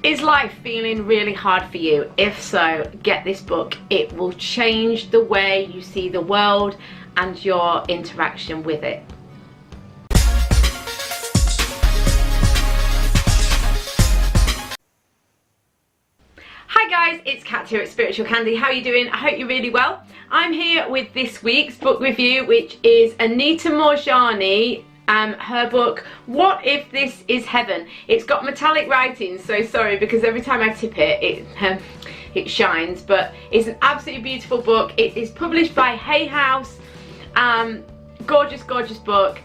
Is life feeling really hard for you? If so, get this book. It will change the way you see the world and your interaction with it. Hi guys, it's Kat here at Spiritual Candy. How are you doing? I hope you're really well. I'm here with this week's book review, which is Anita Moorjani. Her book, What If This Is Heaven? It's got metallic writing, so sorry because every time I tip it, it shines, but it's an absolutely beautiful book. It is published by Hay House. Gorgeous, gorgeous book.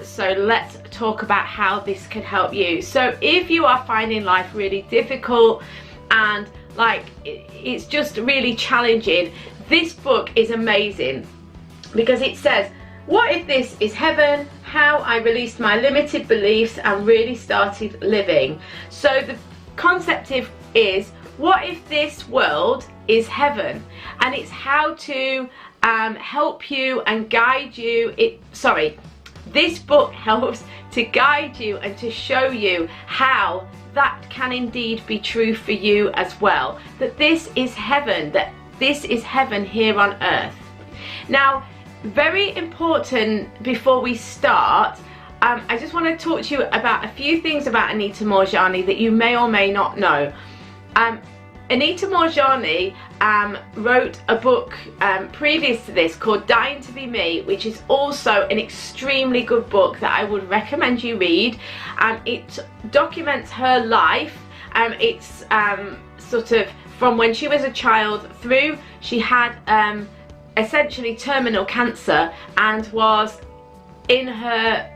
So let's talk about how this can help you. So if you are finding life really difficult and like it's just really challenging, this book is amazing because it says, what if this is heaven? How I released my limited beliefs and really started living. So the concept is, what if this world is heaven? And it's how to help you and guide you. This book helps to guide you and to show you how that can indeed be true for you as well. That this is heaven, that this is heaven here on earth. Now, very important before we start, I just want to talk to you about a few things about Anita Moorjani that you may or may not know. Anita Moorjani wrote a book previous to this called Dying to Be Me, which is also an extremely good book that I would recommend you read. It documents her life. It's sort of from when she was a child through. She had essentially terminal cancer and was in her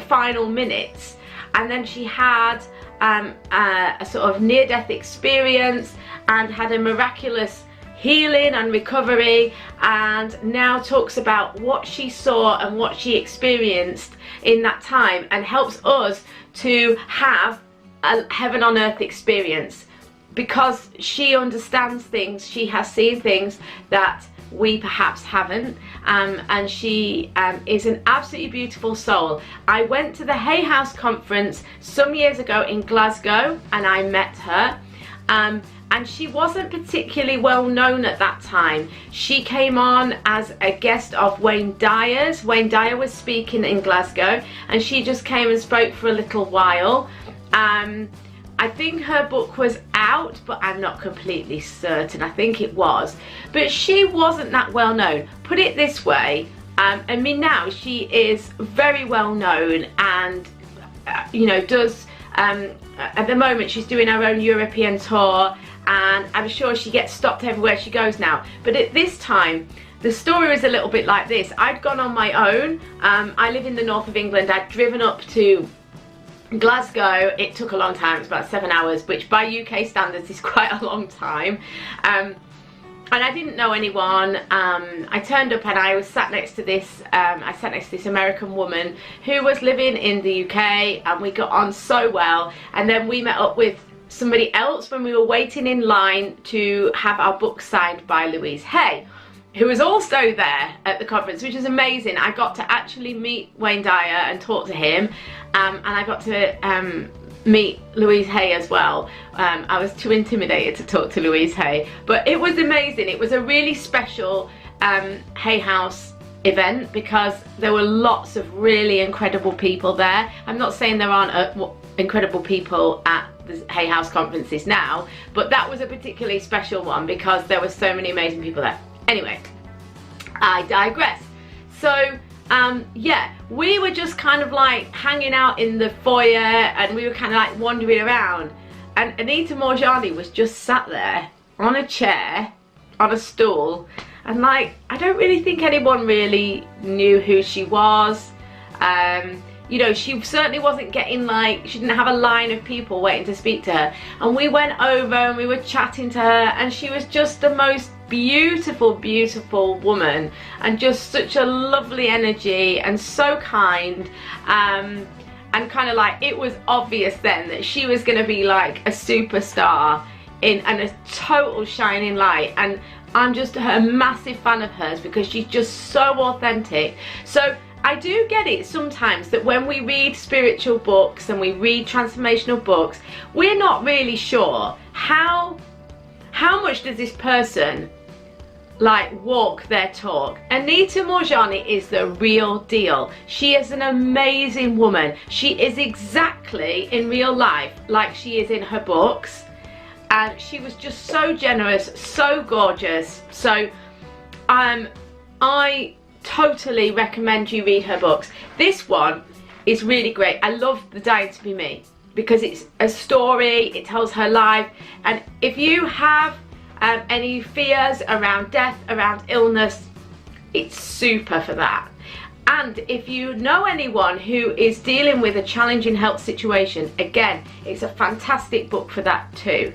final minutes, and then she had a sort of near-death experience and had a miraculous healing and recovery, and now talks about what she saw and what she experienced in that time and helps us to have a heaven on earth experience because she understands things, she has seen things that we perhaps haven't, and she is an absolutely beautiful soul. I went to the Hay House conference some years ago in Glasgow and I met her, and she wasn't particularly well known at that time. She came on as a guest of Wayne Dyer's. Wayne Dyer was speaking in Glasgow and she just came and spoke for a little while. I think her book was out, but I'm not completely certain. I think it was, but she wasn't that well known. Put it this way, I mean, now she is very well known and does at the moment she's doing her own European tour, and I'm sure she gets stopped everywhere she goes now. But at this time, the story was a little bit like this. I'd gone on my own. I live in the north of England. I'd driven up to Glasgow. It took a long time. It was about 7 hours, which by UK standards is quite a long time. And I didn't know anyone. I turned up and I was sat next to this American woman who was living in the UK, and we got on so well. And then we met up with somebody else when we were waiting in line to have our book signed by Louise Hay, who was also there at the conference, which is amazing. I got to actually meet Wayne Dyer and talk to him, and I got to meet Louise Hay as well. I was too intimidated to talk to Louise Hay, but it was amazing. It was a really special Hay House event because there were lots of really incredible people there. I'm not saying there aren't incredible people at the Hay House conferences now, but that was a particularly special one because there were so many amazing people there. Anyway, I digress. So yeah, we were just kind of like hanging out in the foyer and we were kind of like wandering around, and Anita Moorjani was just sat there on a chair, on a stool, and like, I don't really think anyone really knew who she was. She certainly wasn't getting she didn't have a line of people waiting to speak to her. And we went over and we were chatting to her, and she was just the most beautiful, beautiful woman, and just such a lovely energy and so kind. And kind of like, it was obvious then that she was going to be like a superstar and a total shining light. And I'm just a massive fan of hers because she's just so authentic. So I do get it sometimes that when we read spiritual books and we read transformational books, we're not really sure how much does this person like walk their talk. Anita Moorjani is the real deal. She is an amazing woman. She is exactly in real life like she is in her books, and she was just so generous, so gorgeous. So I totally recommend you read her books. This one is really great. I love The Dying to Be Me because it's a story, it tells her life, and if you have any fears around death, around illness, it's super for that. And if you know anyone who is dealing with a challenging health situation, again, it's a fantastic book for that too.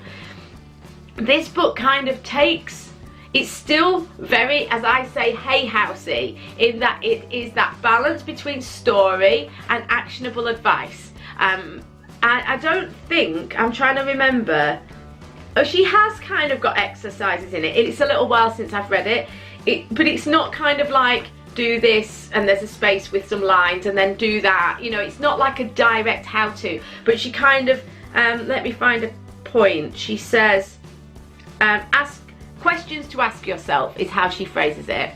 This book kind of takes, it's still very, as I say, Hay Housey, in that it is that balance between story and actionable advice. I don't think, I'm trying to remember, oh, she has kind of got exercises in it. It's a little while since I've read it, but it's not kind of like do this and there's a space with some lines and then do that. You know, it's not like a direct how-to, but she kind of, let me find a point. She says, ask questions to ask yourself is how she phrases it.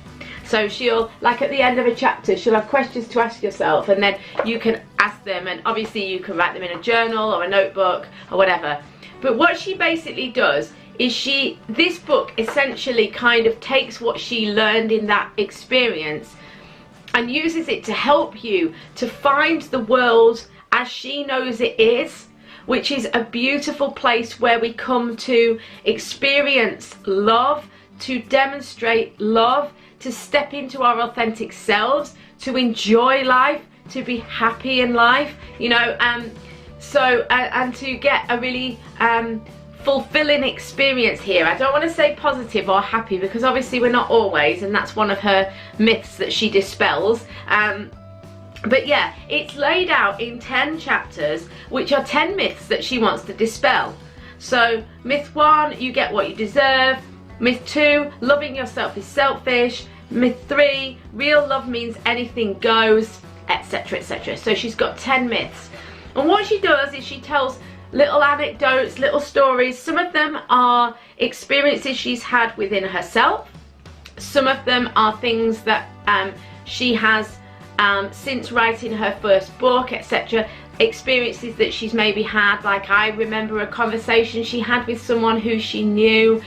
So she'll, like at the end of a chapter, she'll have questions to ask yourself, and then you can ask them, and obviously you can write them in a journal or a notebook or whatever. But what she basically does is this book essentially kind of takes what she learned in that experience and uses it to help you to find the world as she knows it is, which is a beautiful place where we come to experience love, to demonstrate love, to step into our authentic selves, to enjoy life, to be happy in life, you know, and to get a really fulfilling experience here. I don't want to say positive or happy because obviously we're not always, and that's one of her myths that she dispels. But yeah, it's laid out in 10 chapters, which are 10 myths that she wants to dispel. So myth 1, you get what you deserve. Myth 2, loving yourself is selfish. Myth 3, real love means anything goes, etc, etc. So she's got 10 myths. And what she does is she tells little anecdotes, little stories. Some of them are experiences she's had within herself. Some of them are things that she has since writing her first book, etc. Experiences that she's maybe had, like I remember a conversation she had with someone who she knew.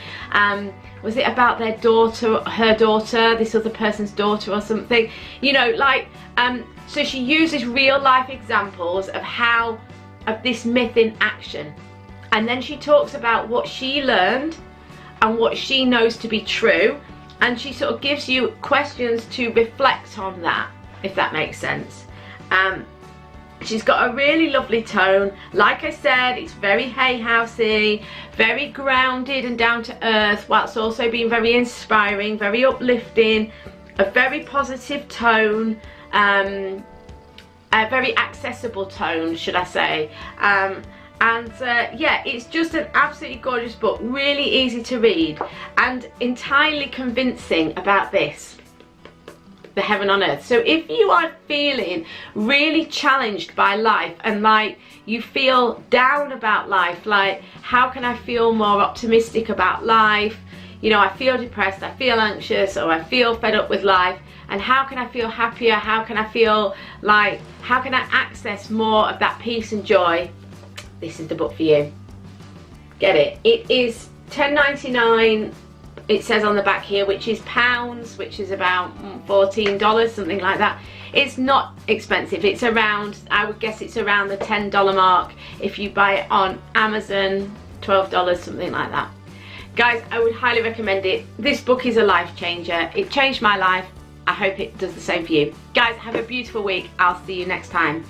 Was it about their daughter, her daughter, this other person's daughter or something? You know, like, so she uses real life examples of this myth in action. And then she talks about what she learned and what she knows to be true. And she sort of gives you questions to reflect on that, if that makes sense. She's got a really lovely tone. Like I said, it's very Hay Housey, very grounded and down to earth, whilst also being very inspiring, very uplifting, a very positive tone, a very accessible tone, should I say. Yeah, it's just an absolutely gorgeous book, really easy to read and entirely convincing about this. The heaven on earth. So if you are feeling really challenged by life and like you feel down about life, like how can I feel more optimistic about life, you know, I feel depressed, I feel anxious, or I feel fed up with life, and how can I feel happier, how can I feel like, how can I access more of that peace and joy, this is the book for you. Get it. It is $10.99. It says on the back here, which is pounds, which is about $14, something like that. It's not expensive. It's around, I would guess it's around the $10 mark. If you buy it on Amazon, $12, something like that. Guys, I would highly recommend it. This book is a life changer. It changed my life. I hope it does the same for you. Guys, have a beautiful week. I'll see you next time.